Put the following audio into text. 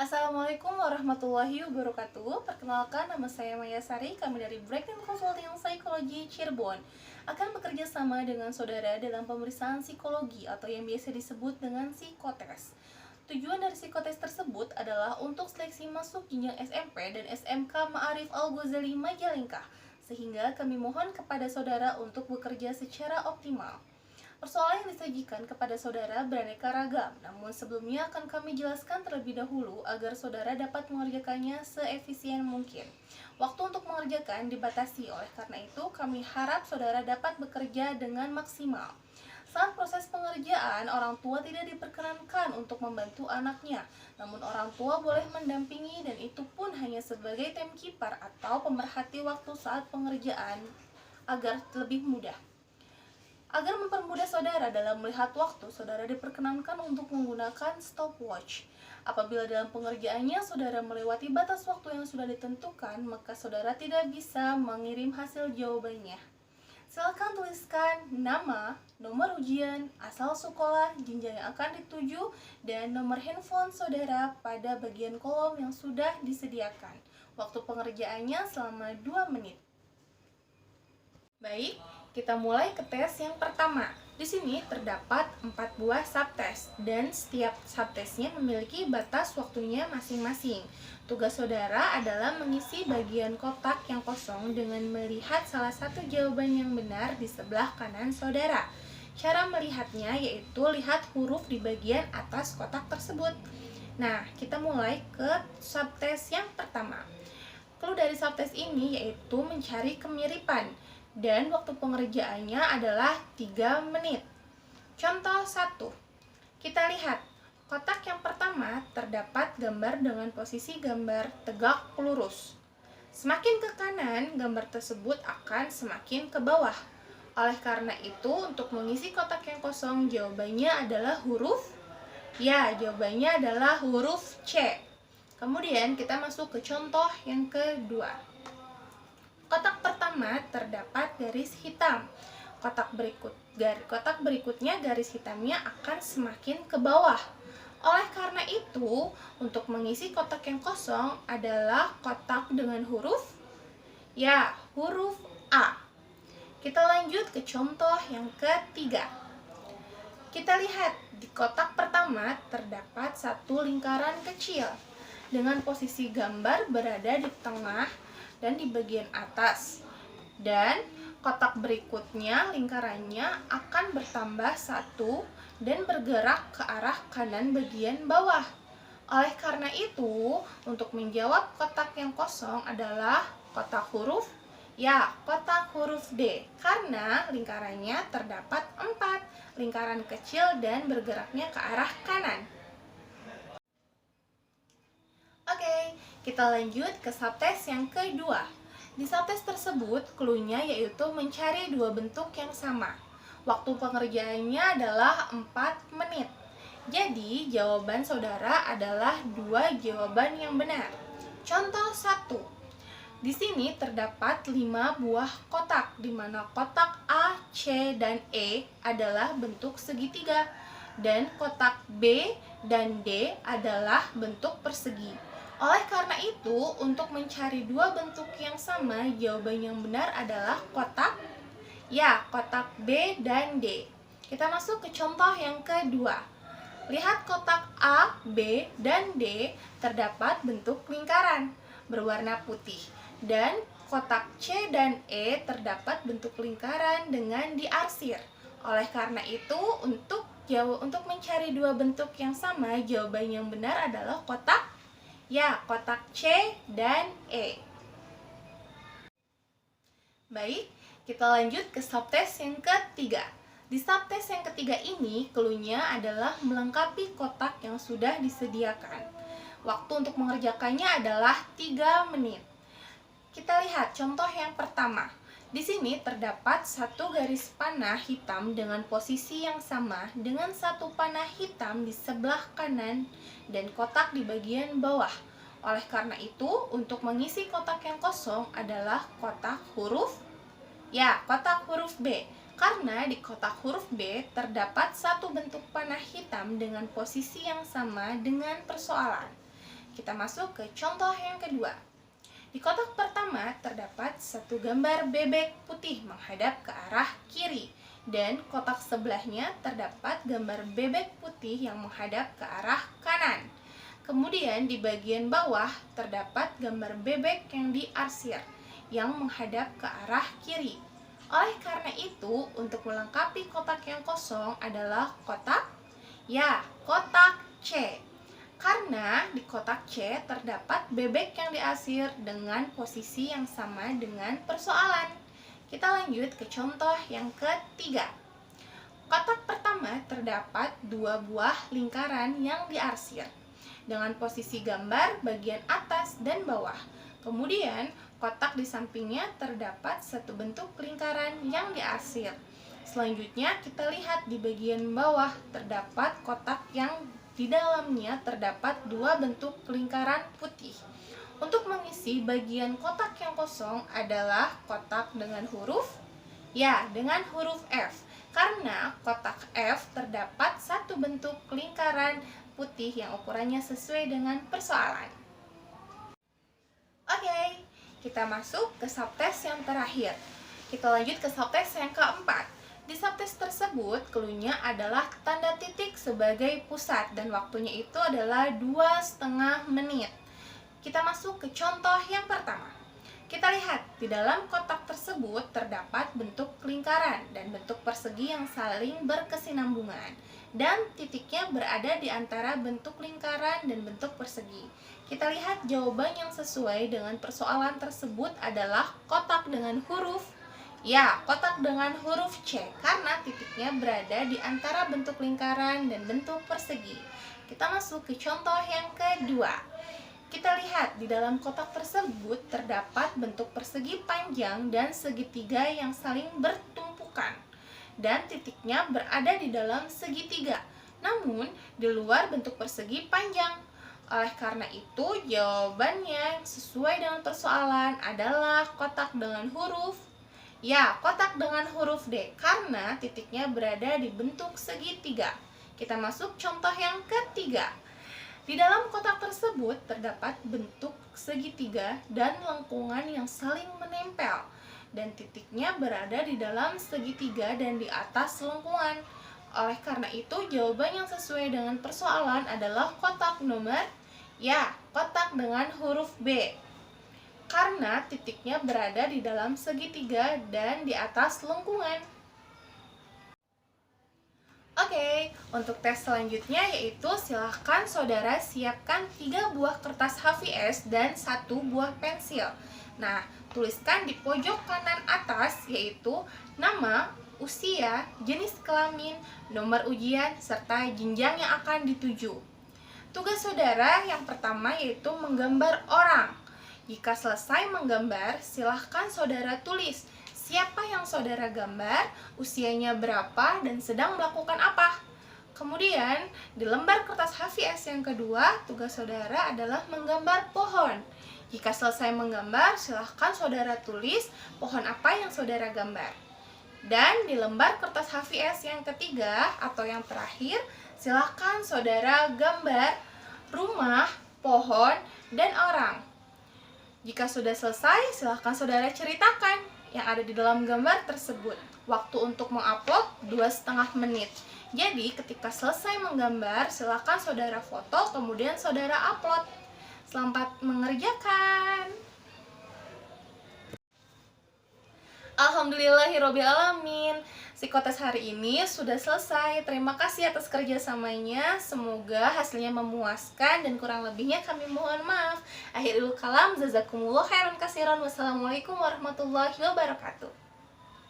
Assalamualaikum warahmatullahi wabarakatuh. Perkenalkan, nama saya Maya Sari. Kami dari Breakdown Consulting Psychology Cirebon akan bekerja sama dengan saudara dalam pemeriksaan psikologi atau yang biasa disebut dengan psikotes. Tujuan dari psikotes tersebut adalah untuk seleksi masuk jenjang SMP dan SMK Ma'arif Al-Ghazali Majalengka, sehingga kami mohon kepada saudara untuk bekerja secara optimal. Persoalan yang disajikan kepada saudara beraneka ragam, namun sebelumnya akan kami jelaskan terlebih dahulu agar saudara dapat mengerjakannya seefisien mungkin. Waktu untuk mengerjakan dibatasi, oleh karena itu kami harap saudara dapat bekerja dengan maksimal. Saat proses pengerjaan, orang tua tidak diperkenankan untuk membantu anaknya, namun orang tua boleh mendampingi dan itu pun hanya sebagai timekeeper atau pemerhati waktu saat pengerjaan agar lebih mudah. Agar mempermudah saudara dalam melihat waktu, saudara diperkenankan untuk menggunakan stopwatch. Apabila dalam pengerjaannya saudara melewati batas waktu yang sudah ditentukan, maka saudara tidak bisa mengirim hasil jawabannya. Silakan tuliskan nama, nomor ujian, asal sekolah, jenjang yang akan dituju, dan nomor handphone saudara pada bagian kolom yang sudah disediakan. Waktu pengerjaannya selama 2 menit. Baik, kita mulai ke tes yang pertama. Di sini terdapat 4 buah subtes dan setiap subtesnya memiliki batas waktunya masing-masing. Tugas saudara adalah mengisi bagian kotak yang kosong dengan melihat salah satu jawaban yang benar di sebelah kanan saudara. Cara melihatnya yaitu lihat huruf di bagian atas kotak tersebut. Nah, kita mulai ke subtes yang pertama. Clue dari subtes ini yaitu mencari kemiripan. Dan waktu pengerjaannya adalah 3 menit. Contoh 1. Kita lihat, kotak yang pertama terdapat gambar dengan posisi gambar tegak lurus. Semakin ke kanan, gambar tersebut akan semakin ke bawah. Oleh karena itu, untuk mengisi kotak yang kosong, jawabannya adalah huruf jawabannya adalah huruf C. Kemudian kita masuk ke contoh yang kedua. Kotak pertama terdapat garis hitam. Kotak berikutnya garis hitamnya akan semakin ke bawah. Oleh karena itu, untuk mengisi kotak yang kosong adalah kotak dengan huruf A. Kita lanjut ke contoh yang ketiga. Kita lihat, di kotak pertama terdapat satu lingkaran kecil dengan posisi gambar berada di tengah dan di bagian atas, dan kotak berikutnya lingkarannya akan bertambah 1 dan bergerak ke arah kanan bagian bawah. Oleh karena itu, untuk menjawab kotak yang kosong adalah kotak huruf D, karena lingkarannya terdapat 4 lingkaran kecil dan bergeraknya ke arah kanan. Oke, kita lanjut ke subtes yang kedua. Di subtes tersebut, clue-nya yaitu mencari 2 bentuk yang sama. Waktu pengerjaannya adalah 4 menit. Jadi, jawaban saudara adalah 2 jawaban yang benar. Contoh 1. Di sini terdapat 5 buah kotak, di mana kotak A, C, dan E adalah bentuk segitiga, dan kotak B dan D adalah bentuk persegi. Oleh karena itu, untuk mencari 2 bentuk yang sama, jawaban yang benar adalah kotak B dan D. Kita masuk ke contoh yang kedua. Lihat kotak A, B, dan D terdapat bentuk lingkaran berwarna putih, dan kotak C dan E terdapat bentuk lingkaran dengan diarsir. Oleh karena itu, untuk mencari 2 bentuk yang sama, jawaban yang benar adalah kotak C dan E. Baik, kita lanjut ke subtes yang ketiga. Di subtes yang ketiga ini, clue-nya adalah melengkapi kotak yang sudah disediakan. Waktu untuk mengerjakannya adalah 3 menit. Kita lihat contoh yang pertama. Di sini terdapat 1 garis panah hitam dengan posisi yang sama dengan 1 panah hitam di sebelah kanan dan kotak di bagian bawah. Oleh karena itu, untuk mengisi kotak yang kosong adalah kotak huruf B. Karena di kotak huruf B terdapat 1 bentuk panah hitam dengan posisi yang sama dengan persoalan. Kita masuk ke contoh yang kedua. Di kotak pertama terdapat satu gambar bebek putih menghadap ke arah kiri, dan kotak sebelahnya terdapat gambar bebek putih yang menghadap ke arah kanan. Kemudian di bagian bawah terdapat gambar bebek yang diarsir yang menghadap ke arah kiri. Oleh karena itu, untuk melengkapi kotak yang kosong adalah kotak C. Karena di kotak C terdapat bebek yang diarsir dengan posisi yang sama dengan persoalan. Kita lanjut ke contoh yang ketiga. Kotak pertama terdapat dua buah lingkaran yang diarsir dengan posisi gambar bagian atas dan bawah. Kemudian, kotak di sampingnya terdapat satu bentuk lingkaran yang diarsir. Selanjutnya, kita lihat di bagian bawah terdapat kotak yang di dalamnya terdapat dua bentuk lingkaran putih. Untuk mengisi bagian kotak yang kosong adalah kotak dengan huruf F. Karena kotak F terdapat satu bentuk lingkaran putih yang ukurannya sesuai dengan persoalan. Oke, kita masuk ke subtes yang terakhir. Kita lanjut ke subtes yang keempat. Di subtes tersebut, cluenya adalah tanda titik sebagai pusat dan waktunya itu adalah 2,5 menit. Kita masuk ke contoh yang pertama. Kita lihat, di dalam kotak tersebut terdapat bentuk lingkaran dan bentuk persegi yang saling berkesinambungan. Dan titiknya berada di antara bentuk lingkaran dan bentuk persegi. Kita lihat jawaban yang sesuai dengan persoalan tersebut adalah kotak dengan huruf C, karena titiknya berada di antara bentuk lingkaran dan bentuk persegi. Kita masuk ke contoh yang kedua. Kita lihat di dalam kotak tersebut terdapat bentuk persegi panjang dan segitiga yang saling bertumpukan, dan titiknya berada di dalam segitiga, namun di luar bentuk persegi panjang. Oleh karena itu, jawabannya sesuai dengan persoalan adalah kotak dengan huruf D, karena titiknya berada di bentuk segitiga. Kita masuk contoh yang ketiga. Di dalam kotak tersebut terdapat bentuk segitiga dan lengkungan yang saling menempel, dan titiknya berada di dalam segitiga dan di atas lengkungan. Oleh karena itu, jawaban yang sesuai dengan persoalan adalah kotak dengan huruf B, karena titiknya berada di dalam segitiga dan di atas lengkungan. Oke, untuk tes selanjutnya yaitu silahkan saudara siapkan 3 buah kertas HVS dan 1 buah pensil. Nah, tuliskan di pojok kanan atas yaitu nama, usia, jenis kelamin, nomor ujian, serta jenjang yang akan dituju. Tugas saudara yang pertama yaitu menggambar orang. Jika selesai menggambar, silahkan saudara tulis siapa yang saudara gambar, usianya berapa, dan sedang melakukan apa. Kemudian, di lembar kertas HVS yang kedua, tugas saudara adalah menggambar pohon. Jika selesai menggambar, silahkan saudara tulis pohon apa yang saudara gambar. Dan di lembar kertas HVS yang ketiga atau yang terakhir, silahkan saudara gambar rumah, pohon, dan orang. Jika sudah selesai, silahkan saudara ceritakan yang ada di dalam gambar tersebut. Waktu untuk mengupload 2,5 menit. Jadi, ketika selesai menggambar, silahkan saudara foto, kemudian saudara upload. Selamat mengerjakan! Alhamdulillahirobbilalamin. Psikotes hari ini sudah selesai. Terima kasih atas kerjasamanya. Semoga hasilnya memuaskan dan kurang lebihnya kami mohon maaf. Akhirul kalam, jazakumullah khairan katsiran. Wassalamualaikum warahmatullahi wabarakatuh.